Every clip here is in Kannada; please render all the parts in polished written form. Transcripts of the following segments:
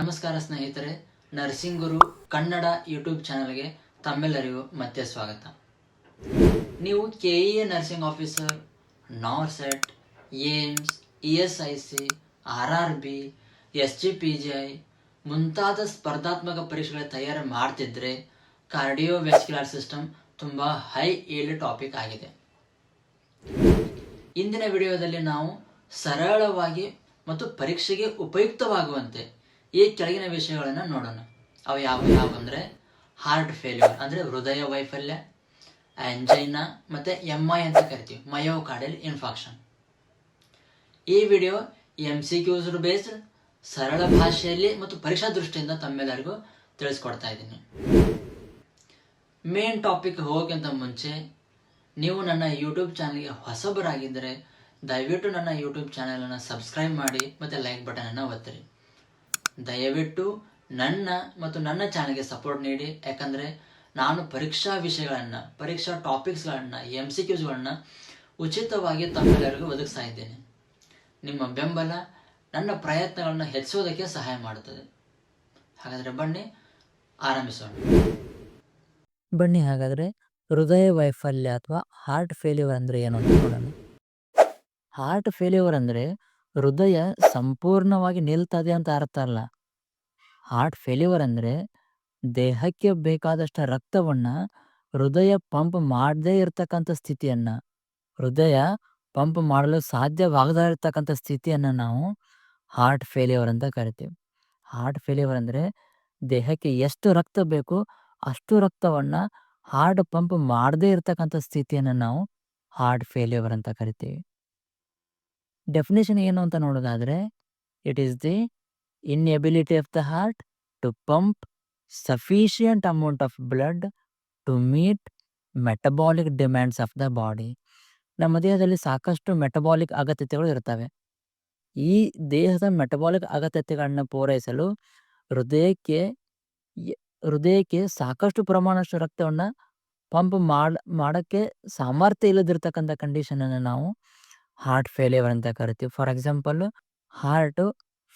ನಮಸ್ಕಾರ ಸ್ನೇಹಿತರೆ, ನರ್ಸಿಂಗ್ ಗುರು ಕನ್ನಡ ಯೂಟ್ಯೂಬ್ ಚಾನಲ್ಗೆ ತಮ್ಮೆಲ್ಲರಿಗೂ ಮತ್ತೆ ಸ್ವಾಗತ. ನೀವು KEA nursing officer, NORCET, AIIMS, ESIC, RRB, SGPGI ಮುಂತಾದ ಸ್ಪರ್ಧಾತ್ಮಕ ಪರೀಕ್ಷೆಗಳ ತಯಾರಿ ಮಾಡ್ತಿದ್ರೆ ಕಾರ್ಡಿಯೋವ್ಯಾಸ್ಕ್ಯುಲರ್ ಸಿಸ್ಟಮ್ ತುಂಬ ಹೈ ಏಲ್ಡ್ ಟಾಪಿಕ್ ಆಗಿದೆ. ಇಂದಿನ ವಿಡಿಯೋದಲ್ಲಿ ನಾವು ಸರಳವಾಗಿ ಮತ್ತು ಪರೀಕ್ಷೆಗೆ ಉಪಯುಕ್ತವಾಗುವಂತೆ ಈ ಕೆಳಗಿನ ವಿಷಯಗಳನ್ನು ನೋಡೋಣ. ಅವು ಯಾವಂದ್ರೆ ಹಾರ್ಟ್ ಫೇಲ್ಯೂರ್ ಅಂದರೆ ಹೃದಯ ವೈಫಲ್ಯ, ಆಂಜೈನಾ ಮತ್ತು MI ಅಂತ ಕರಿತೀವಿ, ಮಯೋಕಾರ್ಡಿಯಲ್ ಇನ್ಫಾಕ್ಷನ್. ಈ ವಿಡಿಯೋ MCQs ಬೇಸ್ಡ್, ಸರಳ ಭಾಷೆಯಲ್ಲಿ ಮತ್ತು ಪರೀಕ್ಷಾ ದೃಷ್ಟಿಯಿಂದ ತಮ್ಮೆಲ್ಲರಿಗೂ ತಿಳಿಸ್ಕೊಡ್ತಾ ಇದ್ದೀನಿ. ಮೇನ್ ಟಾಪಿಕ್ ಹೋಗೋಕ್ಕಿಂತ ಮುಂಚೆ ನೀವು ನನ್ನ ಯೂಟ್ಯೂಬ್ ಚಾನಲ್ಗೆ ಹೊಸಬರಾಗಿದ್ದರೆ ದಯವಿಟ್ಟು ನನ್ನ ಯೂಟ್ಯೂಬ್ ಚಾನಲನ್ನು ಸಬ್ಸ್ಕ್ರೈಬ್ ಮಾಡಿ ಮತ್ತು ಲೈಕ್ ಬಟನನ್ನು ಒತ್ತಿರಿ. ದಯವಿಟ್ಟು ನನ್ನ ಚಾನಲ್ಗೆ ಸಪೋರ್ಟ್ ನೀಡಿ. ಯಾಕಂದರೆ ನಾನು ಪರೀಕ್ಷಾ ವಿಷಯಗಳನ್ನು, ಪರೀಕ್ಷಾ ಟಾಪಿಕ್ಸ್ಗಳನ್ನು, MCQsಗಳನ್ನು ಉಚಿತವಾಗಿ ತಮ್ಮೆಲ್ಲರಿಗೂ ಒದಗಿಸ್ತಾ ಇದ್ದೇನೆ. ನಿಮ್ಮ ಬೆಂಬಲ ನನ್ನ ಪ್ರಯತ್ನಗಳನ್ನು ಹೆಚ್ಚಿಸೋದಕ್ಕೆ ಸಹಾಯ ಮಾಡುತ್ತದೆ. ಹಾಗಾದರೆ ಬನ್ನಿ ಆರಂಭಿಸೋಣ. ಹಾಗಾದರೆ ಹೃದಯ ವೈಫಲ್ಯ ಅಥವಾ ಹಾರ್ಟ್ ಫೇಲ್ಯೂರ್ ಅಂದರೆ ಏನು ಅಂತ ನೋಡೋಣ. ಹಾರ್ಟ್ ಫೇಲ್ಯೂರ್ ಅಂದರೆ ಹೃದಯ ಸಂಪೂರ್ಣವಾಗಿ ನಿಲ್ತದೆ ಅಂತ ಅರ್ಥ ಅಲ್ಲ. ಹಾರ್ಟ್ ಫೇಲ್ಯೂರ್ ಅಂದರೆ ದೇಹಕ್ಕೆ ಬೇಕಾದಷ್ಟು ರಕ್ತವನ್ನು ಹೃದಯ ಪಂಪ್ ಮಾಡದೇ ಇರತಕ್ಕಂಥ ಸ್ಥಿತಿಯನ್ನು, ಹೃದಯ ಪಂಪ್ ಮಾಡಲು ಸಾಧ್ಯವಾಗದೇ ಇರತಕ್ಕಂಥ ಸ್ಥಿತಿಯನ್ನು ನಾವು ಹಾರ್ಟ್ ಫೇಲ್ಯೂರ್ ಅಂತ ಕರಿತೀವಿ. ಹಾರ್ಟ್ ಫೇಲ್ಯೂರ್ ಅಂದರೆ ದೇಹಕ್ಕೆ ಎಷ್ಟು ರಕ್ತ ಬೇಕು ಅಷ್ಟು ರಕ್ತವನ್ನು ಹಾರ್ಟ್ ಪಂಪ್ ಮಾಡದೇ ಇರತಕ್ಕಂಥ ಸ್ಥಿತಿಯನ್ನು ನಾವು ಹಾರ್ಟ್ ಫೇಲ್ಯೂರ್ ಅಂತ ಕರಿತೀವಿ. ಡೆಫಿನೇಷನ್ ಏನು ಅಂತ ನೋಡೋದಾದರೆ, it is the inability of the heart to pump sufficient amount of blood to meet metabolic demands of the body. ನಮ್ಮ ದೇಹದಲ್ಲಿ ಸಾಕಷ್ಟು ಮೆಟಬಾಲಿಕ್ ಅಗತ್ಯತೆಗಳು ಇರ್ತವೆ. ಈ ದೇಹದ ಮೆಟಬಾಲಿಕ್ ಅಗತ್ಯತೆಗಳನ್ನ ಪೂರೈಸಲು ಹೃದಯಕ್ಕೆ ಸಾಕಷ್ಟು ಪ್ರಮಾಣದಷ್ಟು ರಕ್ತವನ್ನು ಪಂಪ್ ಮಾಡೋಕ್ಕೆ ಸಾಮರ್ಥ್ಯ ಇಲ್ಲದಿರ್ತಕ್ಕಂಥ ಕಂಡೀಷನನ್ನು ನಾವು ಹಾರ್ಟ್ ಫೇಲ್ಯೂರ್ ಅಂತ ಕರಿತೀವಿ. For example, heart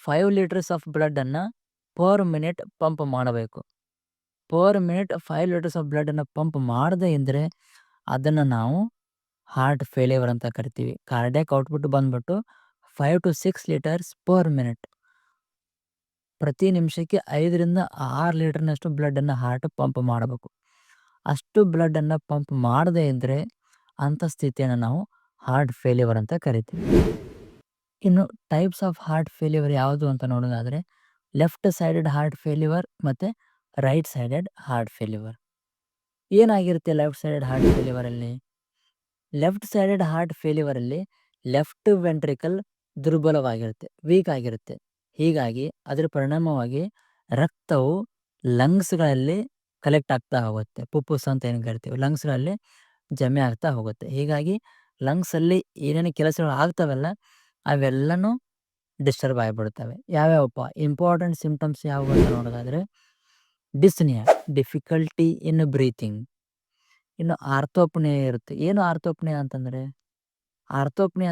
5 litres of ಬ್ಲಡ್ಡನ್ನು ಪರ್ ಮಿನಿಟ್ ಪಂಪ್ ಮಾಡಬೇಕು. ಪರ್ ಮಿನಿಟ್ 5 ಲೀಟರ್ಸ್ ಆಫ್ ಬ್ಲಡ್ಡನ್ನು ಪಂಪ್ ಮಾಡದೇ ಇದ್ದರೆ ಅದನ್ನು ನಾವು ಹಾರ್ಟ್ ಫೇಲ್ಯೂರ್ ಅಂತ ಕರಿತೀವಿ. ಕಾರ್ಡಿಯಾಕ್ ಔಟ್ಪುಟ್ ಬಂದ್ಬಿಟ್ಟು 5 to 6 ಲೀಟರ್ಸ್ ಪರ್ ಮಿನಿಟ್. ಪ್ರತಿ ನಿಮಿಷಕ್ಕೆ 5ರಿಂದ 6 ಲೀಟರ್ನಷ್ಟು ಬ್ಲಡ್ಡನ್ನು ಹಾರ್ಟ್ ಪಂಪ್ ಮಾಡಬೇಕು. ಅಷ್ಟು ಬ್ಲಡ್ಡನ್ನು ಪಂಪ್ ಮಾಡದೇ ಇದ್ದರೆ ಅಂಥ ಸ್ಥಿತಿಯನ್ನು ನಾವು ಹಾರ್ಟ್ ಫೇಲ್ಯೂರ್ ಅಂತ ಕರಿತೀವಿ. ಇನ್ನು ಟೈಪ್ಸ್ ಆಫ್ ಹಾರ್ಟ್ ಫೇಲ್ಯೂರ್ ಯಾವುದು ಅಂತ ನೋಡೋದಾದರೆ, ಲೆಫ್ಟ್ ಸೈಡೆಡ್ ಹಾರ್ಟ್ ಫೇಲ್ಯೂರ್ ಮತ್ತು ರೈಟ್ ಸೈಡೆಡ್ ಹಾರ್ಟ್ ಫೇಲ್ಯೂರ್. ಏನಾಗಿರುತ್ತೆ ಲೆಫ್ಟ್ ಸೈಡೆಡ್ ಹಾರ್ಟ್ ಫೇಲ್ಯೂರಲ್ಲಿ? ಲೆಫ್ಟ್ ಸೈಡೆಡ್ ಹಾರ್ಟ್ ಫೇಲ್ಯೂರಲ್ಲಿ ಲೆಫ್ಟ್ ವೆಂಟ್ರಿಕಲ್ ದುರ್ಬಲವಾಗಿರುತ್ತೆ, ವೀಕ್ ಆಗಿರುತ್ತೆ. ಹೀಗಾಗಿ ಅದರ ಪರಿಣಾಮವಾಗಿ ರಕ್ತವು ಲಂಗ್ಸ್ಗಳಲ್ಲಿ ಕಲೆಕ್ಟ್ ಆಗ್ತಾ ಹೋಗುತ್ತೆ. ಪುಪ್ಪುಸ್ ಅಂತ ಏನು ಕರಿತೀವಿ, ಲಂಗ್ಸ್ಗಳಲ್ಲಿ ಜಮೆ ಆಗ್ತಾ ಹೋಗುತ್ತೆ. ಹೀಗಾಗಿ ಲಂಗ್ಸಲ್ಲಿ ಏನೇನು ಕೆಲಸಗಳು ಆಗ್ತವಲ್ಲ ಅವೆಲ್ಲನೂ ಡಿಸ್ಟರ್ಬ್ ಆಗಿಬಿಡ್ತವೆ. ಯಾವ್ಯಾವಪ್ಪ ಇಂಪಾರ್ಟೆಂಟ್ ಸಿಂಪ್ಟಮ್ಸ್ ಯಾವುವು ಅಂತ ನೋಡೋದಾದರೆ, ಡಿಸ್ನಿಯಾ, ಡಿಫಿಕಲ್ಟಿ ಇನ್ ಬ್ರೀತಿಂಗ್. ಇನ್ನು ಆರ್ಥೋಪ್ನಿಯಾ ಇರುತ್ತೆ. ಏನು ಆರ್ಥೋಪ್ನಿಯಾ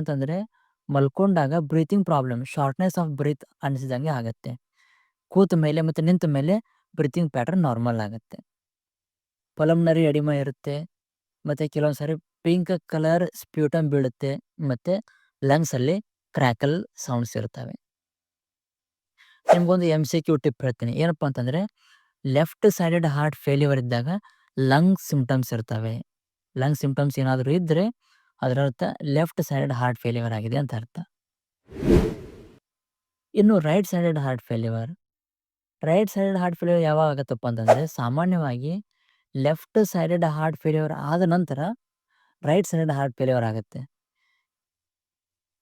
ಅಂತಂದರೆ ಮಲ್ಕೊಂಡಾಗ breathing problem, shortness of breath ಅನಿಸಿದಂಗೆ ಆಗುತ್ತೆ. ಕೂತ ಮೇಲೆ ಮತ್ತು ನಿಂತ ಮೇಲೆ ಬ್ರೀತಿಂಗ್ ಪ್ಯಾಟರ್ನ್ ನಾರ್ಮಲ್ ಆಗುತ್ತೆ. ಪಲ್ಮನರಿ ಎಡಿಮಾ ಇರುತ್ತೆ ಮತ್ತು ಕೆಲವೊಂದು ಸಾರಿ ಪಿಂಕ್ ಕಲರ್ ಸ್ಪ್ಯೂಟಮ್ ಬೀಳುತ್ತೆ ಮತ್ತು ಲಂಗ್ಸಲ್ಲಿ ಕ್ರ್ಯಾಕಲ್ ಸೌಂಡ್ಸ್ ಇರ್ತವೆ. ನಿಮ್ಗೊಂದು MCQ ಟಿಪ್ ಹೇಳ್ತೀನಿ. ಏನಪ್ಪ ಅಂತಂದರೆ, ಲೆಫ್ಟ್ ಸೈಡೆಡ್ ಹಾರ್ಟ್ ಫೇಲ್ಯೂರ್ ಇದ್ದಾಗ ಲಂಗ್ ಸಿಂಪ್ಟಮ್ಸ್ ಇರ್ತವೆ. ಲಂಗ್ ಸಿಂಪ್ಟಮ್ಸ್ ಏನಾದರೂ ಇದ್ದರೆ ಅದರ ಅರ್ಥ ಲೆಫ್ಟ್ ಸೈಡೆಡ್ ಹಾರ್ಟ್ ಫೇಲ್ಯೂರ್ ಆಗಿದೆ ಅಂತ ಅರ್ಥ. ಇನ್ನು right sided heart failure. Right sided heart failure ಯಾವಾಗ ಆಗುತ್ತಪ್ಪ ಅಂತಂದರೆ, ಸಾಮಾನ್ಯವಾಗಿ ಲೆಫ್ಟ್ ಸೈಡೆಡ್ ಹಾರ್ಟ್ ಫೇಲ್ಯೂರ್ ಆದ ನಂತರ ರೈಟ್ ಸೈಡೆಡ್ ಹಾರ್ಟ್ ಫೇಲ್ಯೂರ್ ಆಗುತ್ತೆ.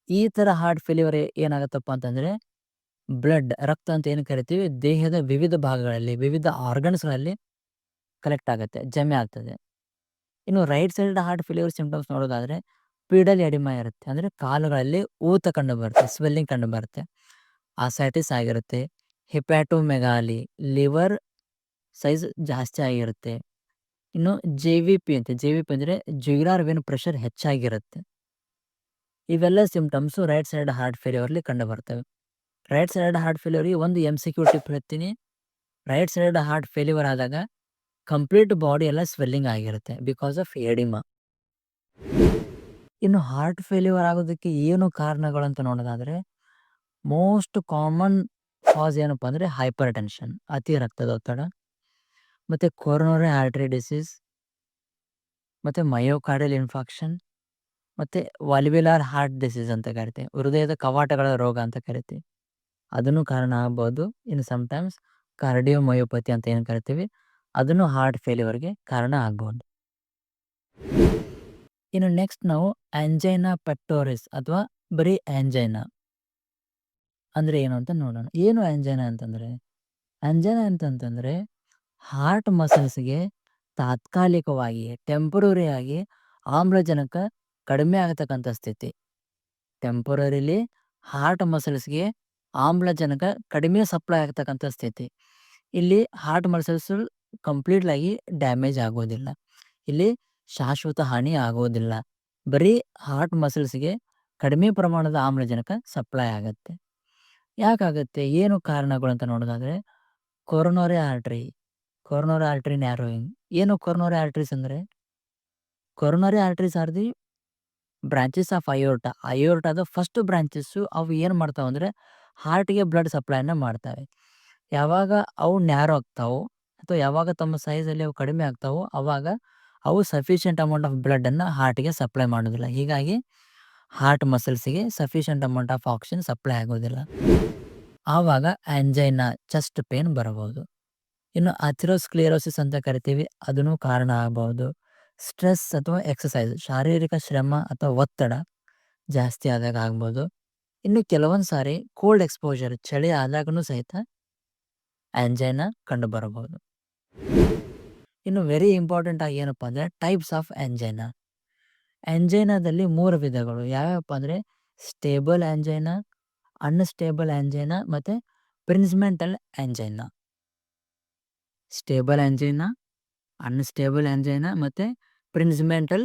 ಈ ಥರ ಹಾರ್ಟ್ ಫೇಲ್ಯೂರ್ ಏನಾಗುತ್ತಪ್ಪ ಅಂತಂದರೆ, ಬ್ಲಡ್, ರಕ್ತ ಅಂತ ಏನು ಕರಿತೀವಿ, ದೇಹದ ವಿವಿಧ ಭಾಗಗಳಲ್ಲಿ, ವಿವಿಧ ಆರ್ಗನ್ಸ್ಗಳಲ್ಲಿ ಕಲೆಕ್ಟ್ ಆಗುತ್ತೆ, ಜಮೆ ಆಗ್ತದೆ. ಇನ್ನು right sided heart failure symptoms ನೋಡೋದಾದರೆ, ಪೀಡಲ್ ಎಡಿಮಾ ಇರುತ್ತೆ. ಅಂದರೆ ಕಾಲುಗಳಲ್ಲಿ ಊತ ಕಂಡು ಬರುತ್ತೆ, ಸ್ವೆಲ್ಲಿಂಗ್ ಕಂಡು ಬರುತ್ತೆ. ಆಸೈಟಿಸ್ ಆಗಿರುತ್ತೆ. ಹೆಪ್ಯಾಟೋಮೆಗಾಲಿ, ಲಿವರ್ ಸೈಜ್ ಜಾಸ್ತಿ ಆಗಿರುತ್ತೆ. ಇನ್ನು JVP ಅಂದರೆ ಜುಗುಲಾರ್ ವೇನ್ ಪ್ರೆಷರ್ ಹೆಚ್ಚಾಗಿರುತ್ತೆ. ಇವೆಲ್ಲ ಸಿಂಪ್ಟಮ್ಸು ರೈಟ್ ಸೈಡ್ ಹಾರ್ಟ್ ಫೇಲ್ಯೂರಲ್ಲಿ ಕಂಡು ಬರ್ತವೆ. ರೈಟ್ ಸೈಡೆಡ್ ಹಾರ್ಟ್ ಫೇಲ್ಯೂರ್‌ಗೆ ಒಂದು MCQ ಟಿಪ್ ಹೇಳ್ತೀನಿ. ರೈಟ್ ಸೈಡೆಡ್ ಹಾರ್ಟ್ ಫೇಲ್ಯೂರ್ ಆದಾಗ ಕಂಪ್ಲೀಟ್ ಬಾಡಿ ಎಲ್ಲ ಸ್ವೆಲ್ಲಿಂಗ್ ಆಗಿರುತ್ತೆ ಬಿಕಾಸ್ ಆಫ್ ಎಡಿಮಾ. ಇನ್ನು ಹಾರ್ಟ್ ಫೇಲ್ಯೂರ್ ಆಗೋದಕ್ಕೆ ಏನು ಕಾರಣಗಳು ಅಂತ ನೋಡೋದಾದ್ರೆ, ಮೋಸ್ಟ್ ಕಾಮನ್ ಕಾಸ್ ಏನಪ್ಪಾ ಅಂದ್ರೆ ಹೈಪರ್ ಟೆನ್ಷನ್, ಅತಿ ರಕ್ತದೊತ್ತಡ, ಮತ್ತೆ ಕೊರೊನರಿ ಆರ್ಟರಿ ಡಿಸೀಸ್, ಮತ್ತೆ ಮಯೋಕಾರ್ಡಿಯಲ್ ಇನ್ಫಾರ್ಕ್ಷನ್, ಮತ್ತೆ ವಾಲ್ವ್ಯುಲಾರ್ ಹಾರ್ಟ್ ಡಿಸೀಸ್ ಅಂತ ಕರಿತೀವಿ. ಹೃದಯದ ಕವಾಟಗಳ ರೋಗ ಅಂತ ಕರಿತೀವಿ. ಅದನ್ನು ಕಾರಣ ಆಗ್ಬೋದು. ಇನ್ನು ಸಮ್‌ಟೈಮ್ಸ್ ಕಾರ್ಡಿಯೋಮಯೋಪತಿ ಅಂತ ಏನು ಕರಿತೀವಿ, ಅದನ್ನು ಹಾರ್ಟ್ ಫೇಲ್ಯೂರ್‌ಗೆ ಕಾರಣ ಆಗ್ಬೋದು. ಇನ್ನು ನೆಕ್ಸ್ಟ್ ನಾವು ಆಂಜೈನಾ ಪೆಕ್ಟೋರಿಸ್ ಅಥವಾ ಬರೀ ಆಂಜೈನಾ ಅಂದ್ರೆ ಏನು ಅಂತ ನೋಡೋಣ. ಏನು ಆಂಜೈನಾ ಅಂತಂದ್ರೆ? ಆಂಜೈನಾ ಅಂತಂತಂದ್ರೆ ಹಾರ್ಟ್ ಮಸಲ್ಸ್‌ಗೆ ತಾತ್ಕಾಲಿಕವಾಗಿ ಟೆಂಪರರಿ ಆಗಿ ಆಮ್ಲಜನಕ ಕಡಿಮೆ ಆಗತಕ್ಕಂಥ ಸ್ಥಿತಿ. ಟೆಂಪರರಿಲಿ ಹಾರ್ಟ್ ಮಸಲ್ಸ್‌ಗೆ ಆಮ್ಲಜನಕ ಕಡಿಮೆ ಸಪ್ಲೈ ಆಗ್ತಕ್ಕಂಥ ಸ್ಥಿತಿ. ಇಲ್ಲಿ ಹಾರ್ಟ್ ಮಸಲ್ಸ್ ಕಂಪ್ಲೀಟ್ಲಿ ಆಗಿ ಡ್ಯಾಮೇಜ್ ಆಗೋದಿಲ್ಲ. ಇಲ್ಲಿ ಶಾಶ್ವತ ಹಾನಿ ಆಗೋದಿಲ್ಲ. ಬರೀ ಹಾರ್ಟ್ ಮಸಲ್ಸ್‌ಗೆ ಕಡಿಮೆ ಪ್ರಮಾಣದ ಆಮ್ಲಜನಕ ಸಪ್ಲೈ ಆಗತ್ತೆ. ಯಾಕಾಗತ್ತೆ? ಏನು ಕಾರಣಗಳು ಅಂತ ನೋಡೋದಾದ್ರೆ, ಕೊರೊನರಿ ಆರ್ಟರಿ ನ್ಯಾರೋಯಿಂಗ್. ಏನು ಕೊರೊನರಿ ಆರ್ಟರೀಸ್ ಅಂದ್ರೆ? Coronary arteries are the branches of aorta. ಅಯೋರ್ಟಾದ ಫಸ್ಟ್ ಬ್ರಾಂಚಸ್ಸು ಅವು ಏನು ಮಾಡ್ತಾವಂದ್ರೆ ಹಾರ್ಟ್‌ಗೆ ಬ್ಲಡ್ ಸಪ್ಲೈನ ಮಾಡ್ತವೆ. ಯಾವಾಗ ಅವು ನ್ಯಾರೋ ಆಗ್ತಾವೋ ಅಥವಾ ಯಾವಾಗ ತಮ್ಮ ಸೈಜಲ್ಲಿ ಅವು ಕಡಿಮೆ ಆಗ್ತಾವೋ ಅವಾಗ ಅವು ಸಫಿಷಿಯೆಂಟ್ ಅಮೌಂಟ್ ಆಫ್ ಬ್ಲಡ್ಡನ್ನು ಹಾರ್ಟ್‌ಗೆ ಸಪ್ಲೈ ಮಾಡೋದಿಲ್ಲ. ಹೀಗಾಗಿ ಹಾರ್ಟ್ ಮಸಲ್ಸ್‌ಗೆ sufficient amount of oxygen supply ಆಗೋದಿಲ್ಲ. ಆವಾಗ ಆಂಜೈನಾ, ಚೆಸ್ಟ್ ಪೇನ್ ಬರಬಹುದು. ಇನ್ನು ಅಥೆರೋಸ್ಕ್ಲೆರೋಸಿಸ್ ಅಂತ ಕರಿತೀವಿ, ಅದನ್ನು ಕಾರಣ ಆಗಬಹುದು. ಸ್ಟ್ರೆಸ್ ಅಥವಾ ಎಕ್ಸರ್ಸೈಸ್, ಶಾರೀರಿಕ ಶ್ರಮ ಅಥವಾ ಒತ್ತಡ ಜಾಸ್ತಿ ಆದಾಗ ಆಗ್ಬೋದು. ಇನ್ನು ಕೆಲವೊಂದು ಸಾರಿ ಕೋಲ್ಡ್ ಎಕ್ಸ್ಪೋಜರ್, ಚಳಿ ಆದಾಗನೂ ಸಹಿತ ಆಂಜೈನಾ ಕಂಡು ಬರಬಹುದು. ಇನ್ನು ವೆರಿ ಇಂಪಾರ್ಟೆಂಟ್ ಆಗಿ ಏನಪ್ಪಾ ಅಂದ್ರೆ ಟೈಪ್ಸ್ ಆಫ್ ಆಂಜೈನಾ. ಆಂಜೈನಾದಲ್ಲಿ 3 ವಿಧಗಳು. ಯಾವ್ಯಾವಪ್ಪ ಅಂದ್ರೆ ಸ್ಟೇಬಲ್ ಆಂಜೈನಾ, ಅನ್‌ಸ್ಟೇಬಲ್ ಆಂಜೈನಾ ಮತ್ತೆ ಪ್ರಿನ್ಸ್ಮೆಂಟಲ್ ಆಂಜೈನಾ. ಸ್ಟೇಬಲ್ ಆಂಜೈನಾ, ಅನ್‌ಸ್ಟೇಬಲ್ ಆಂಜೈನಾ ಮತ್ತೆ ಪ್ರಿನ್ಸ್ಮೆಂಟಲ್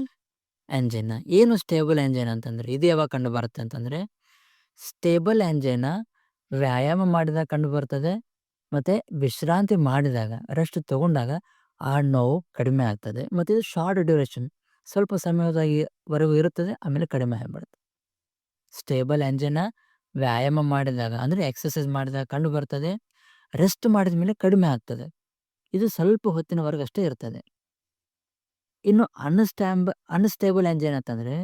ಆಂಜೈನಾ. ಏನು ಸ್ಟೇಬಲ್ ಆಂಜೈನಾ ಅಂತಂದ್ರೆ ಇದು ಯಾವಾಗ ಕಂಡು ಬರುತ್ತೆ ಅಂತಂದ್ರೆ, ಸ್ಟೇಬಲ್ ಆಂಜೈನಾ ವ್ಯಾಯಾಮ ಮಾಡಿದಾಗ ಕಂಡು ಬರ್ತದೆ, ಮತ್ತೆ ವಿಶ್ರಾಂತಿ ಮಾಡಿದಾಗ ರೆಸ್ಟ್ ತಗೊಂಡಾಗ ಆ ನೋವು ಕಡಿಮೆ ಆಗ್ತದೆ. ಮತ್ತೆ ಇದು ಶಾರ್ಟ್ ಡ್ಯೂರೇಷನ್, ಸ್ವಲ್ಪ ಸಮಯದವರೆಗೂ ಇರುತ್ತದೆ, ಆಮೇಲೆ ಕಡಿಮೆ ಆಗಿಬಿಡುತ್ತೆ. ಸ್ಟೇಬಲ್ ಆಂಜೈನಾ ವ್ಯಾಯಾಮ ಮಾಡಿದಾಗ ಅಂದ್ರೆ ಎಕ್ಸರ್ಸೈಸ್ ಮಾಡಿದಾಗ ಕಂಡು ಬರ್ತದೆ, ರೆಸ್ಟ್ ಮಾಡಿದ ಮೇಲೆ ಕಡಿಮೆ ಆಗ್ತದೆ. ಇದು ಸ್ವಲ್ಪ ಹೊತ್ತಿನವರೆಗೆ ಅಷ್ಟೇ ಇರ್ತದೆ. ಇನ್ನು ಅನ್‌ಸ್ಟೇಬಲ್ ಆಂಜೈನಾ ಅಂತಂದ್ರೆ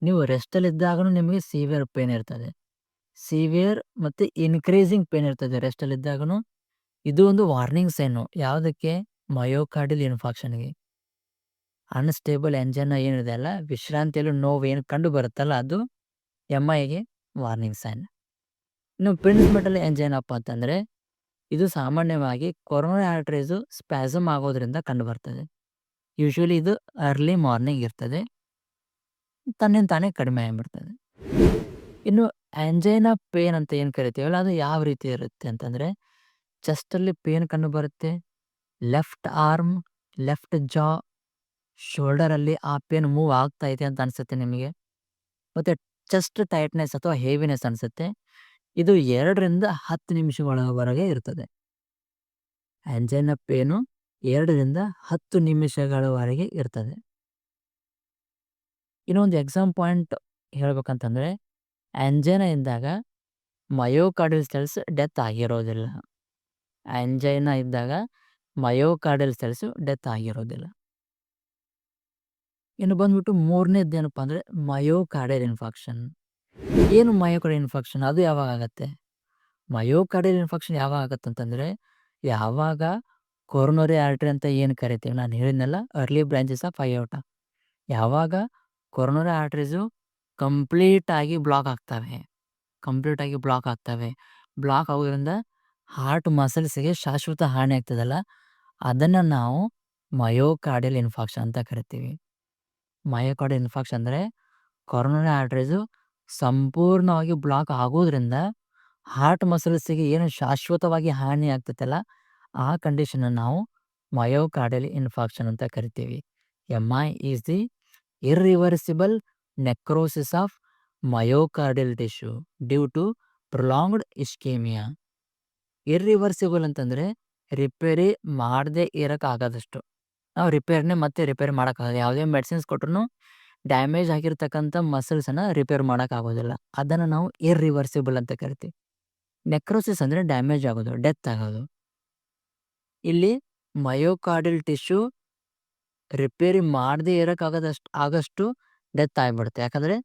ನೀವು ರೆಸ್ಟಲ್ಲಿ ಇದ್ದಾಗನೂ ನಿಮಗೆ ಸಿವಿಯರ್ ಪೇನ್ ಇರ್ತದೆ. ಸಿವಿಯರ್ ಮತ್ತೆ ಇನ್ಕ್ರೀಸಿಂಗ್ ಪೇನ್ ಇರ್ತದೆ ರೆಸ್ಟಲ್ಲಿ ಇದ್ದಾಗನೂ. ಇದು ಒಂದು ವಾರ್ನಿಂಗ್ ಸೈನು. ಯಾವುದಕ್ಕೆ? ಮಯೋಕಾರ್ಡಿಯಲ್ ಇನ್ಫಾರ್ಕ್ಷನ್‌ಗೆ. ಅನ್‌ಸ್ಟೇಬಲ್ ಆಂಜೈನಾ ಏನಿದೆ ಅಲ್ಲ, ವಿಶ್ರಾಂತಿಯಲ್ಲೂ ನೋವು ಏನು ಕಂಡು ಬರುತ್ತಲ್ಲ, ಅದು MIಗೆ ವಾರ್ನಿಂಗ್ ಸೈನ್. ಇನ್ನು ಪ್ರಿನ್ಸ್ಮೆಂಟಲ್ ಆಂಜೈನಾ ಅಂತಂದ್ರೆ ಇದು ಸಾಮಾನ್ಯವಾಗಿ ಕೊರೊನರಿ ಆರ್ಟರೀಸು ಸ್ಪ್ಯಾಸಮ್ ಆಗೋದ್ರಿಂದ ಕಂಡುಬರ್ತದೆ. ಯೂಶುವಲಿ ಇದು ಅರ್ಲಿ ಮಾರ್ನಿಂಗ್ ಇರ್ತದೆ, ತನ್ನಿಂದ ತಾನೇ ಕಡಿಮೆ ಆಗಿಬಿಡ್ತದೆ. ಇನ್ನು ಆಂಜೈನಾ ಪೇನ್ ಅಂತ ಏನು ಕರಿತೀವಲ್ಲ, ಅದು ಯಾವ ರೀತಿ ಇರುತ್ತೆ ಅಂತಂದ್ರೆ, ಚೆಸ್ಟಲ್ಲಿ ಪೇನ್ ಕಂಡು ಬರುತ್ತೆ, ಲೆಫ್ಟ್ ಆರ್ಮ್, ಲೆಫ್ಟ್ ಜಾ, ಶೋಲ್ಡರಲ್ಲಿ ಆ ಪೇನ್ ಮೂವ್ ಆಗ್ತಾ ಇದೆ ಅಂತ ಅನ್ಸುತ್ತೆ ನಿಮಗೆ. ಮತ್ತೆ ಚೆಸ್ಟ್ ಟೈಟ್ನೆಸ್ ಅಥವಾ ಹೆವಿನೆಸ್ ಅನ್ಸುತ್ತೆ. ಇದು 2 ರಿಂದ 10 ನಿಮಿಷಗಳವರೆಗೆ ಇರ್ತದೆ. ಆಂಜೈನಾ ಪೇನು 2 ರಿಂದ 10 ನಿಮಿಷಗಳವರೆಗೆ ಇರ್ತದೆ. ಇನ್ನೊಂದು ಎಕ್ಸಾಮ್ ಪಾಯಿಂಟ್ ಹೇಳ್ಬೇಕಂತಂದ್ರೆ, ಆಂಜೈನಾ ಇದ್ದಾಗ ಮಯೋಕಾರ್ಡಿಯಲ್ ಸೆಲ್ಸ್ ಡೆತ್ ಆಗಿರೋದಿಲ್ಲ. ಆಂಜೈನಾ ಇದ್ದಾಗ ಮಯೋಕಾರ್ಡಿಯಲ್ ಸೆಲ್ಸ್ ಡೆತ್ ಆಗಿರೋದಿಲ್ಲ. ಇನ್ನು ಬಂದ್ಬಿಟ್ಟು 3ನೇದ್ದು ಏನಪ್ಪಾ ಅಂದ್ರೆ ಮಯೋಕಾರ್ಡಿಯಲ್ ಇನ್ಫಾರ್ಕ್ಷನ್. ಏನು ಮಯೋಕಾರ್ಡಿಯಲ್ ಇನ್ಫಾರ್ಕ್ಷನ್? ಅದು ಯಾವಾಗ ಆಗತ್ತೆ? ಮಯೋಕಾರ್ಡಿಯಲ್ ಇನ್ಫಾರ್ಕ್ಷನ್ ಯಾವಾಗ ಆಗತ್ತಂತಂದ್ರೆ, ಯಾವಾಗ ಕೊರೊನರಿ ಆರ್ಟರಿ ಅಂತ ಏನು ಕರಿತೀವಿ, ನಾನು ಹೇಳಿದ್ನಲ್ಲ ಅರ್ಲಿ ಬ್ರಾಂಚಸ್ ಆಫ್ ಅಯೋರ್ಟಾ, ಯಾವಾಗ ಕೊರೊನರಿ ಆರ್ಟರೀಸು ಕಂಪ್ಲೀಟ್ ಆಗಿ ಬ್ಲಾಕ್ ಆಗ್ತವೆ. ಬ್ಲಾಕ್ ಆಗೋದ್ರಿಂದ ಹಾರ್ಟ್ ಮಸಲ್ಸ್‌ಗೆ ಶಾಶ್ವತ ಹಾನಿ ಆಗ್ತದಲ್ಲ, ಅದನ್ನು ನಾವು ಮಯೋಕಾರ್ಡಿಯಲ್ ಇನ್ಫಾರ್ಕ್ಷನ್ ಅಂತ ಕರಿತೀವಿ. ಮಯೋಕಾರ್ಡಿಯಲ್ ಇನ್ಫಾರ್ಕ್ಷನ್ ಅಂದರೆ ಕೊರೊನರಿ ಆರ್ಟರೀಸು ಸಂಪೂರ್ಣವಾಗಿ ಬ್ಲಾಕ್ ಆಗೋದ್ರಿಂದ ಹಾರ್ಟ್ ಮಸಲ್ಸ್‌ಗೆ ಏನು ಶಾಶ್ವತವಾಗಿ ಹಾನಿ ಆಗ್ತೈತಲ್ಲ, ಆ ಕಂಡೀಷನನ್ನು ನಾವು ಮಯೋಕಾರ್ಡಿಯಲ್ ಇನ್ಫಾರ್ಕ್ಷನ್ ಅಂತ ಕರಿತೀವಿ. MI is the irreversible necrosis of myocardial tissue due to prolonged ischaemia. Irreversible ಅಂತಂದರೆ ರಿಪೇರಿ ಮಾಡದೇ ಇರೋಕ್ಕಾಗದಷ್ಟು. ನಾವು ರಿಪೇರಿನೇ ಮತ್ತೆ ರಿಪೇರಿ ಮಾಡೋಕ್ಕಾಗಲ್ಲ. ಯಾವುದೇ ಮೆಡಿಸಿನ್ಸ್ ಕೊಟ್ರೂ ಡ್ಯಾಮೇಜ್ ಆಗಿರ್ತಕ್ಕಂಥ ಮಸಲ್ಸನ್ನು ರಿಪೇರ್ ಮಾಡೋಕ್ಕಾಗೋದಿಲ್ಲ. ಅದನ್ನು ನಾವು ಇರ್ರಿವರ್ಸಿಬಲ್ ಅಂತ ಕರಿತೀವಿ. ನೆಕ್ರೋಸಿಸ್ ಅಂದರೆ ಡ್ಯಾಮೇಜ್ ಆಗೋದು, ಡೆತ್ ಆಗೋದು. ಇಲ್ಲಿ ಮಯೋಕಾರ್ಡಿಯಲ್ ಟಿಶ್ಯೂ ರಿಪೇರಿ ಮಾಡದೇ ಆಗಷ್ಟು ಡೆತ್ ಆಗಿಬಿಡುತ್ತೆ. ಯಾಕಂದರೆ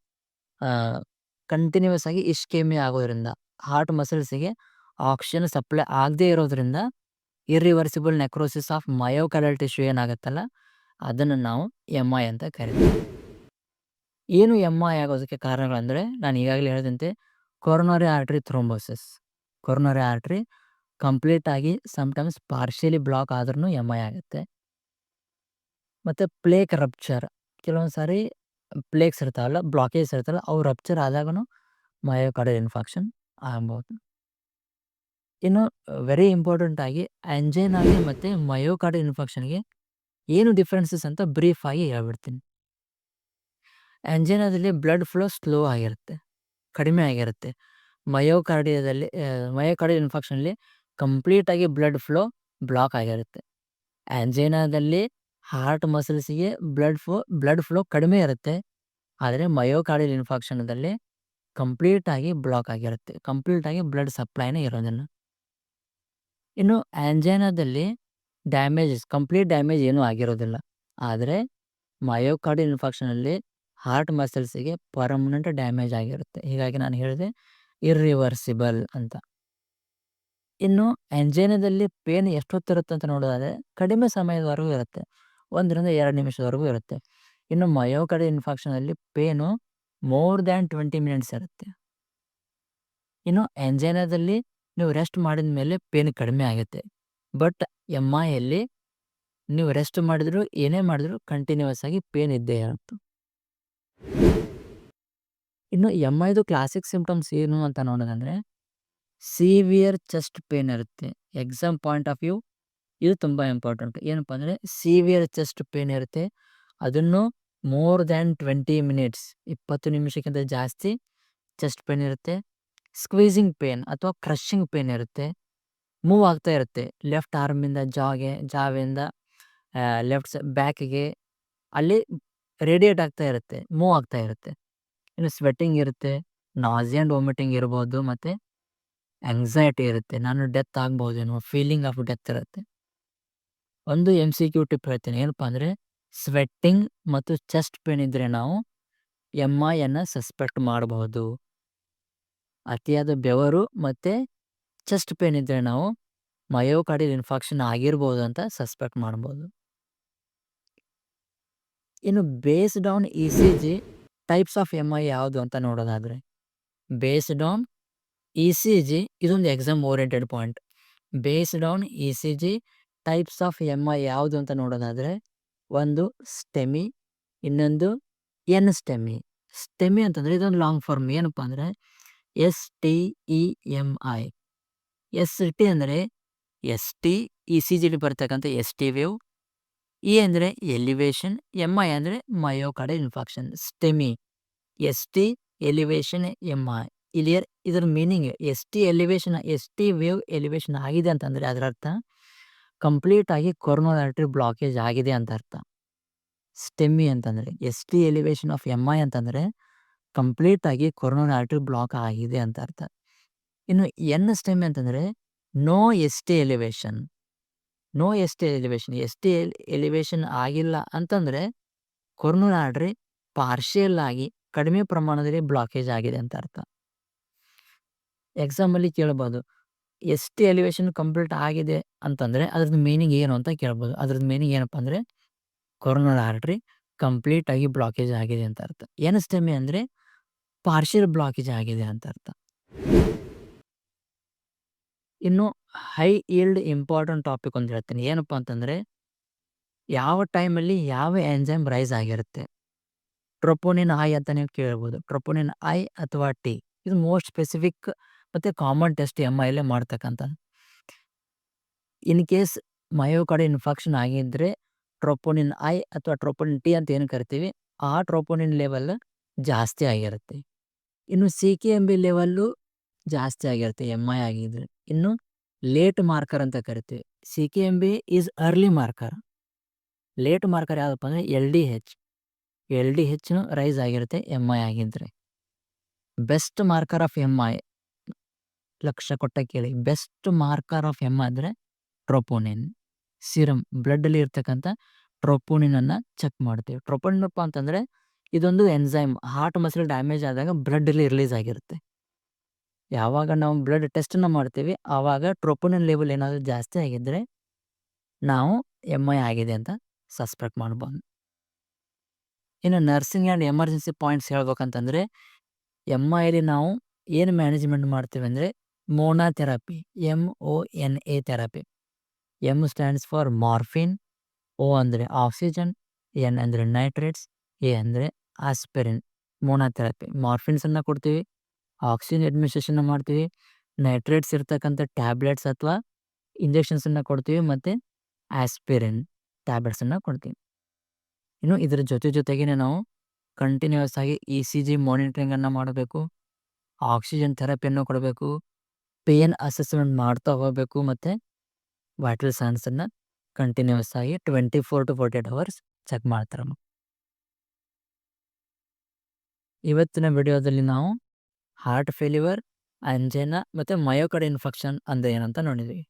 ಕಂಟಿನ್ಯೂಸ್ ಆಗಿ ಇಸ್ಕೇಮಿಯಾ ಆಗೋದ್ರಿಂದ, ಹಾರ್ಟ್ ಮಸಲ್ಸಿಗೆ ಆಕ್ಸಿಜನ್ ಸಪ್ಲೈ ಆಗದೇ ಇರೋದ್ರಿಂದ irreversible necrosis of myocardial tissue ಏನಾಗುತ್ತಲ್ಲ, ಅದನ್ನು ನಾವು MI ಅಂತ ಕರಿತೀವಿ. ಏನು MI ಆಗೋದಕ್ಕೆ ಕಾರಣಗಳಂದರೆ, ನಾನು ಈಗಾಗಲೇ ಹೇಳಿದಂತೆ coronary artery thrombosis. Coronary artery ಕಂಪ್ಲೀಟಾಗಿ ಸಮ್ಟೈಮ್ಸ್ ಪಾರ್ಷಿಯಲಿ ಬ್ಲಾಕ್ ಆದ್ರೂ MI ಆಗುತ್ತೆ. ಮತ್ತು ಪ್ಲೇಕ್ ರಪ್ಚರ್, ಕೆಲವೊಂದು ಸಾರಿ ಪ್ಲೇಕ್ಸ್ ಇರ್ತಾವಲ್ಲ, ಬ್ಲಾಕೇಜ್ ಇರ್ತಾವಲ್ಲ, ಅವು ರಪ್ಚರ್ ಆದಾಗೂ ಮಯೋಕಾರ್ಡಿಯಲ್ ಇನ್ಫಾರ್ಕ್ಷನ್ ಆಗ್ಬೋದು. ಇನ್ನು ವೆರಿ ಇಂಪಾರ್ಟೆಂಟ್ ಆಗಿ ಆಂಜೈನಾಗೆ ಮತ್ತು ಮಯೋಕಾರ್ಡಿಯಲ್ ಇನ್ಫಾರ್ಕ್ಷನ್ಗೆ ಏನು ಡಿಫ್ರೆನ್ಸಸ್ ಅಂತ ಬ್ರೀಫ್ ಆಗಿ ಹೇಳ್ಬಿಡ್ತೀನಿ. ಆಂಜೈನಾದಲ್ಲಿ ಬ್ಲಡ್ ಫ್ಲೋ ಸ್ಲೋ ಆಗಿರುತ್ತೆ, ಕಡಿಮೆ ಆಗಿರುತ್ತೆ. ಮಯೋಕಾರ್ಡಿಯಲ್ ಇನ್ಫಾರ್ಕ್ಷನಲ್ಲಿ ಕಂಪ್ಲೀಟಾಗಿ ಬ್ಲಡ್ ಫ್ಲೋ ಬ್ಲಾಕ್ ಆಗಿರುತ್ತೆ. ಆಂಜೈನಾದಲ್ಲಿ ಹಾರ್ಟ್ ಮಸಲ್ಸಿಗೆ ಬ್ಲಡ್ ಫ್ಲೋ ಕಡಿಮೆ ಇರುತ್ತೆ. ಆದರೆ ಮಯೋಕಾರ್ಡಿಯಲ್ ಇನ್ಫಾರ್ಕ್ಷನದಲ್ಲಿ ಕಂಪ್ಲೀಟಾಗಿ ಬ್ಲಾಕ್ ಆಗಿರುತ್ತೆ, ಕಂಪ್ಲೀಟಾಗಿ ಬ್ಲಡ್ ಸಪ್ಲೈನೇ ಇರೋದಿಲ್ಲ. ಇನ್ನು ಆಂಜೈನಾದಲ್ಲಿ ಕಂಪ್ಲೀಟ್ ಡ್ಯಾಮೇಜ್ ಏನೂ ಆಗಿರೋದಿಲ್ಲ. ಆದರೆ ಮಯೋಕಾರ್ಡಿಯಲ್ ಇನ್ಫಾರ್ಕ್ಷನಲ್ಲಿ ಹಾರ್ಟ್ ಮಸಲ್ಸಿಗೆ ಪರ್ಮನೆಂಟ್ ಡ್ಯಾಮೇಜ್ ಆಗಿರುತ್ತೆ. ಹೀಗಾಗಿ ನಾನು ಹೇಳಿದೆ ಇರ್ರಿವರ್ಸಿಬಲ್ ಅಂತ. ಇನ್ನು ಆಂಜೈನಾದಲ್ಲಿ ಪೇನ್ ಎಷ್ಟೊತ್ತಿರುತ್ತೆ ಅಂತ ನೋಡೋದಾದರೆ ಕಡಿಮೆ ಸಮಯದವರೆಗೂ ಇರುತ್ತೆ, 1 ರಿಂದ 2 ನಿಮಿಷದವರೆಗೂ ಇರುತ್ತೆ. ಇನ್ನು ಮಯೋಕಾರ್ಡಿಯಲ್ ಇನ್ಫಾರ್ಕ್ಷನಲ್ಲಿ ಪೇನು ಮೋರ್ ದ್ಯಾನ್ 20 ಮಿನಿಟ್ಸ್ ಇರುತ್ತೆ. ಇನ್ನು ಆಂಜೈನಾದಲ್ಲಿ ನೀವು ರೆಸ್ಟ್ ಮಾಡಿದ ಮೇಲೆ ಪೇನ್ ಕಡಿಮೆ ಆಗುತ್ತೆ. ಬಟ್ MIಯಲ್ಲಿ ನೀವು ರೆಸ್ಟ್ ಮಾಡಿದ್ರು ಏನೇ ಮಾಡಿದ್ರು ಕಂಟಿನ್ಯೂಸ್ ಆಗಿ ಪೇನ್ ಇದ್ದೇ ಇರುತ್ತೆ. ಇನ್ನು MIದು ಕ್ಲಾಸಿಕ್ ಸಿಂಪ್ಟಮ್ಸ್ ಏನು ಅಂತ ನೋಡೋದಂದರೆ, ಸಿವಿಯರ್ ಚೆಸ್ಟ್ ಪೇನ್ ಇರುತ್ತೆ. ಎಕ್ಸಾಮ್ ಪಾಯಿಂಟ್ ಆಫ್ ವ್ಯೂ ಇದು ತುಂಬ ಇಂಪಾರ್ಟೆಂಟ್. ಏನಪ್ಪ ಅಂದರೆ ಸಿವಿಯರ್ ಚೆಸ್ಟ್ ಪೇನ್ ಇರುತ್ತೆ, ಅದನ್ನು ಮೋರ್ ದ್ಯಾನ್ 20 ಮಿನಿಟ್ಸ್, 20 ನಿಮಿಷಕ್ಕಿಂತ ಜಾಸ್ತಿ ಚೆಸ್ಟ್ ಪೇನ್ ಇರುತ್ತೆ. ಸ್ಕ್ವೀಸಿಂಗ್ ಪೇನ್ ಅಥವಾ ಕ್ರಶಿಂಗ್ ಪೇನ್ ಇರುತ್ತೆ, ಮೂವ್ ಆಗ್ತಾ ಇರುತ್ತೆ. ಲೆಫ್ಟ್ ಆರ್ಮಿಂದ ಜಾವಿಂದ ಲೆಫ್ಟ್ ಬ್ಯಾಕಿಗೆ ಅಲ್ಲಿ ರೇಡಿಯೇಟ್ ಆಗ್ತಾ ಇರುತ್ತೆ, ಮೂವ್ ಆಗ್ತಾ ಇರುತ್ತೆ. ಇನ್ನು ಸ್ವೆಟ್ಟಿಂಗ್ ಇರುತ್ತೆ, ನಾಸಿಯಾ ಆ್ಯಂಡ್ ವಾಮಿಟಿಂಗ್ ಇರ್ಬೋದು, ಮತ್ತು ಆಂಗ್ಸೈಟಿ ಇರುತ್ತೆ, ನಾನು ಡೆತ್ ಆಗ್ಬೋದೇನೋ ಫೀಲಿಂಗ್ ಆಫ್ ಡೆತ್ ಇರುತ್ತೆ. ಒಂದು MCQ ಟಿಪ್ ಹೇಳ್ತೀನಿ, ಏನಪ್ಪ ಅಂದರೆ ಸ್ವೆಟ್ಟಿಂಗ್ ಮತ್ತು ಚೆಸ್ಟ್ ಪೇನ್ ಇದ್ದರೆ ನಾವು MIಯನ್ನು ಸಸ್ಪೆಕ್ಟ್ ಮಾಡಬಹುದು. ಅತಿಯಾದ ಬೆವರು ಮತ್ತು ಚೆಸ್ಟ್ ಪೇನ್ ಇದ್ದರೆ ನಾವು ಮಯೋಕಾರ್ಡಿಯಲ್ ಇನ್ಫಾರ್ಕ್ಷನ್ ಆಗಿರ್ಬೋದು ಅಂತ ಸಸ್ಪೆಕ್ಟ್ ಮಾಡ್ಬೋದು. ಇನ್ನು based on ECG types of MI ಯಾವುದು ಅಂತ ನೋಡೋದಾದರೆ, ಬೇಸ್ಡ್ ಆನ್ ECG ಇದೊಂದು exam oriented point. Based on ECG types of MI ಯಾವುದು ಅಂತ ನೋಡೋದಾದರೆ, ಒಂದು ಸ್ಟೆಮಿ, ಇನ್ನೊಂದು NSTEMI. ಸ್ಟೆಮಿ ಅಂತಂದರೆ ಇದೊಂದು ಲಾಂಗ್ ಫಾರ್ಮ್, ಏನಪ್ಪ ಅಂದರೆ STEMI. ST ಅಂದರೆ ST, ECGಲಿ ಬರ್ತಕ್ಕಂಥ ST ವೇವ್. E ಅಂದರೆ ಎಲಿವೇಶನ್, MI ಅಂದರೆ myocardial infarction. STEMI, ST elevation, MI. ಇಲ್ಲಿ ಇದರ ಮೀನಿಂಗ್ ST ವೇವ್ ಎಲಿವೇಶನ್ ಆಗಿದೆ ಅಂತಂದರೆ ಅದರ ಅರ್ಥ ಕಂಪ್ಲೀಟಾಗಿ ಕೊರೊನರಿ ಆರ್ಟರಿ ಬ್ಲಾಕೇಜ್ ಆಗಿದೆ ಅಂತ ಅರ್ಥ. ಸ್ಟೆಮಿ ಅಂತಂದರೆ ST ಎಲಿವೇಶನ್ ಆಫ್ MI ಅಂತಂದರೆ ಕಂಪ್ಲೀಟಾಗಿ ಕೊರೊನರಿ ಆರ್ಟರಿ ಬ್ಲಾಕ್ ಆಗಿದೆ ಅಂತ ಅರ್ಥ. ಇನ್ನು NSTEMI ಅಂತಂದರೆ no ST elevation. ST elevation ಆಗಿಲ್ಲ ಅಂತಂದರೆ ಕೊರೊನರಿ ಆರ್ಟರಿ ಪಾರ್ಷಿಯಲ್ ಆಗಿ ಕಡಿಮೆ ಪ್ರಮಾಣದಲ್ಲಿ ಬ್ಲಾಕೇಜ್ ಆಗಿದೆ ಅಂತ ಅರ್ಥ. ಎಕ್ಸಾಮಲ್ಲಿ ಕೇಳ್ಬೋದು, ST ಎಲಿವೇಶನ್ ಕಂಪ್ಲೀಟ್ ಆಗಿದೆ ಅಂತಂದರೆ ಅದ್ರದ್ದು ಮೀನಿಂಗ್ ಏನು ಅಂತ ಕೇಳ್ಬೋದು. ಅದ್ರದ್ದು ಮೀನಿಂಗ್ ಏನಪ್ಪ ಅಂದರೆ ಕೊರೊನರಿ ಆರ್ಟರಿ ಕಂಪ್ಲೀಟಾಗಿ ಬ್ಲಾಕೇಜ್ ಆಗಿದೆ ಅಂತ ಅರ್ಥ. NSTEMI ಅಂದರೆ ಪಾರ್ಷಿಯಲ್ ಬ್ಲಾಕೇಜ್ ಆಗಿದೆ ಅಂತ ಅರ್ಥ. ಇನ್ನು ಹೈ ಈಲ್ಡ್ ಇಂಪಾರ್ಟೆಂಟ್ ಟಾಪಿಕ್ ಅಂತ ಹೇಳ್ತೀನಿ, ಏನಪ್ಪ ಅಂತಂದರೆ ಯಾವ ಟೈಮಲ್ಲಿ ಯಾವ ಎಂಜೈಮ್ ರೈಸ್ ಆಗಿರುತ್ತೆ. ಟ್ರೋಪೋನಿನ್ ಐ ಅಂತ ನೀವು ಕೇಳ್ಬೋದು. ಟ್ರೋಪೋನಿನ್ ಐ ಅಥವಾ T ಇದು ಮೋಸ್ಟ್ ಸ್ಪೆಸಿಫಿಕ್ ಮತ್ತು ಕಾಮನ್ ಟೆಸ್ಟ್ MIಯಲ್ಲೇ ಮಾಡ್ತಕ್ಕಂಥದ್ದು. ಇನ್ ಕೇಸ್ ಮಯೋಕಾರ್ಡಿಯಲ್ ಇನ್ಫಾರ್ಕ್ಷನ್ ಆಗಿದ್ದರೆ ಟ್ರೋಪೋನಿನ್ ಐ ಅಥವಾ ಟ್ರೋಪೋನಿನ್ T ಅಂತ ಏನು ಕರಿತೀವಿ, ಆ ಟ್ರೋಪೋನಿನ್ ಲೆವೆಲ್ ಜಾಸ್ತಿ ಆಗಿರುತ್ತೆ. ಇನ್ನು CKMB ಲೆವೆಲ್ಲು ಜಾಸ್ತಿ ಆಗಿರುತ್ತೆ MI ಆಗಿದ್ರೆ. ಇನ್ನು ಲೇಟ್ ಮಾರ್ಕರ್ ಅಂತ ಕರಿತೀವಿ. CKMB is early marker. Late marker ಯಾವುದಪ್ಪ ಅಂದರೆ LDH. LDHನು ರೈಸ್ ಆಗಿರುತ್ತೆ MI ಆಗಿದ್ರೆ. ಬೆಸ್ಟ್ ಮಾರ್ಕರ್ ಆಫ್ MI ಲಕ್ಷ್ಯ ಕೊಟ್ಟ ಕೇಳಿ. ಬೆಸ್ಟ್ ಮಾರ್ಕರ್ ಆಫ್ MI ಅಂದರೆ ಟ್ರೋಪೋನಿನ್. ಸೀರಮ್ ಬ್ಲಡ್ಡಲ್ಲಿ ಇರ್ತಕ್ಕಂಥ ಟ್ರೋಪೋನಿನನ್ನು ಚೆಕ್ ಮಾಡ್ತೀವಿ. ಟ್ರೋಪೋನಿನಪ್ಪ ಅಂತಂದರೆ ಇದೊಂದು ಎನ್ಸೈಮ್. ಹಾರ್ಟ್ ಮಸಲ್ ಡ್ಯಾಮೇಜ್ ಆದಾಗ ಬ್ಲಡ್ಡಲ್ಲಿ ರಿಲೀಸ್ ಆಗಿರುತ್ತೆ. ಯಾವಾಗ ನಾವು ಬ್ಲಡ್ ಟೆಸ್ಟನ್ನು ಮಾಡ್ತೀವಿ ಆವಾಗ ಟ್ರೋಪೋನಿನ್ ಲೆವೆಲ್ ಏನಾದರೂ ಜಾಸ್ತಿ ಆಗಿದ್ದರೆ ನಾವು MI ಆಗಿದೆ ಅಂತ ಸಸ್ಪೆಕ್ಟ್ ಮಾಡ್ಬೋದು. ಇನ್ನು ನರ್ಸಿಂಗ್ ಆ್ಯಂಡ್ ಎಮರ್ಜೆನ್ಸಿ ಪಾಯಿಂಟ್ಸ್ ಹೇಳ್ಬೇಕಂತಂದರೆ MIಯಲ್ಲಿ ನಾವು ಏನು ಮ್ಯಾನೇಜ್ಮೆಂಟ್ ಮಾಡ್ತೀವಿ ಅಂದರೆ ಮೋನಾಥೆರಪಿ, MONA therapy. M stands for morphine, O ಅಂದರೆ ಆಕ್ಸಿಜನ್, N ಅಂದರೆ ನೈಟ್ರೇಟ್ಸ್, A ಅಂದರೆ ಆಸ್ಪಿರಿನ್. ಮೋನಾಥೆರಪಿ ಮಾರ್ಫಿನ್ಸನ್ನು ಕೊಡ್ತೀವಿ, ಆಕ್ಸಿಜನ್ ಅಡ್ಮಿನಿಸ್ಟ್ರೇಷನ್ ಮಾಡ್ತೀವಿ, ನೈಟ್ರೇಟ್ಸ್ ಇರ್ತಕ್ಕಂಥ ಟ್ಯಾಬ್ಲೆಟ್ಸ್ ಅಥವಾ ಇಂಜೆಕ್ಷನ್ಸನ್ನು ಕೊಡ್ತೀವಿ ಮತ್ತು ಆಸ್ಪಿರಿನ್ ಟ್ಯಾಬ್ಲೆಟ್ಸನ್ನು ಕೊಡ್ತೀವಿ. ಇನ್ನು ಇದರ ಜೊತೆಗೇ ನಾವು ಕಂಟಿನ್ಯೂಯಸ್ ಆಗಿ ECG ಮಾನಿಟ್ರಿಂಗನ್ನು ಮಾಡಬೇಕು, ಆಕ್ಸಿಜನ್ ಥೆರಪಿಯನ್ನು ಕೊಡಬೇಕು, ಪೇನ್ ಅಸೆಸ್ಮೆಂಟ್ ಮಾಡ್ತಾ ಹೋಗಬೇಕು ಮತ್ತು ವೈಟಲ್ ಸೈನ್ಸನ್ನು ಕಂಟಿನ್ಯೂಯಸ್ ಆಗಿ 24 to 48 hours ಚೆಕ್ ಮಾಡ್ತಾರೆ. ಇವತ್ತಿನ ವಿಡಿಯೋದಲ್ಲಿ ನಾವು ಹಾರ್ಟ್ ಫೇಲ್ಯೂರ್, ಅಂಜೈನಾ ಮತ್ತು ಮಯೋಕಾರ್ಡ್ ಇನ್ಫೆಕ್ಷನ್ ಅಂದರೆ ಏನಂತ ನೋಡಿದ್ವಿ.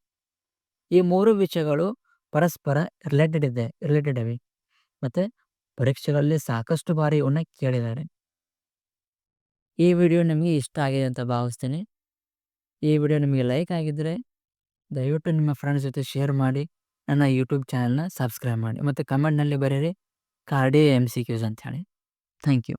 ಈ 3 ವಿಷಯಗಳು ಪರಸ್ಪರ ರಿಲೇಟೆಡ್ ಇವೆ ಮತ್ತು ಪರೀಕ್ಷೆಗಳಲ್ಲಿ ಸಾಕಷ್ಟು ಬಾರಿ ಇವನ್ನ ಕೇಳಿದ್ದಾರೆ. ಈ ವಿಡಿಯೋ ನಿಮಗೆ ಇಷ್ಟ ಆಗಿದೆ ಅಂತ ಭಾವಿಸ್ತೀನಿ. ಈ ವಿಡಿಯೋ ನಿಮಗೆ ಲೈಕ್ ಆಗಿದ್ದರೆ ದಯವಿಟ್ಟು ನಿಮ್ಮ ಫ್ರೆಂಡ್ಸ್ ಜೊತೆ ಶೇರ್ ಮಾಡಿ, ನನ್ನ ಯೂಟ್ಯೂಬ್ ಚಾನಲ್ನ ಸಬ್ಸ್ಕ್ರೈಬ್ ಮಾಡಿ ಮತ್ತು ಕಮೆಂಟ್ನಲ್ಲಿ ಬರೀರಿ ಕಾರ್ಡಿಯೋ MCQs ಅಂತ ಹೇಳಿ. Thank you.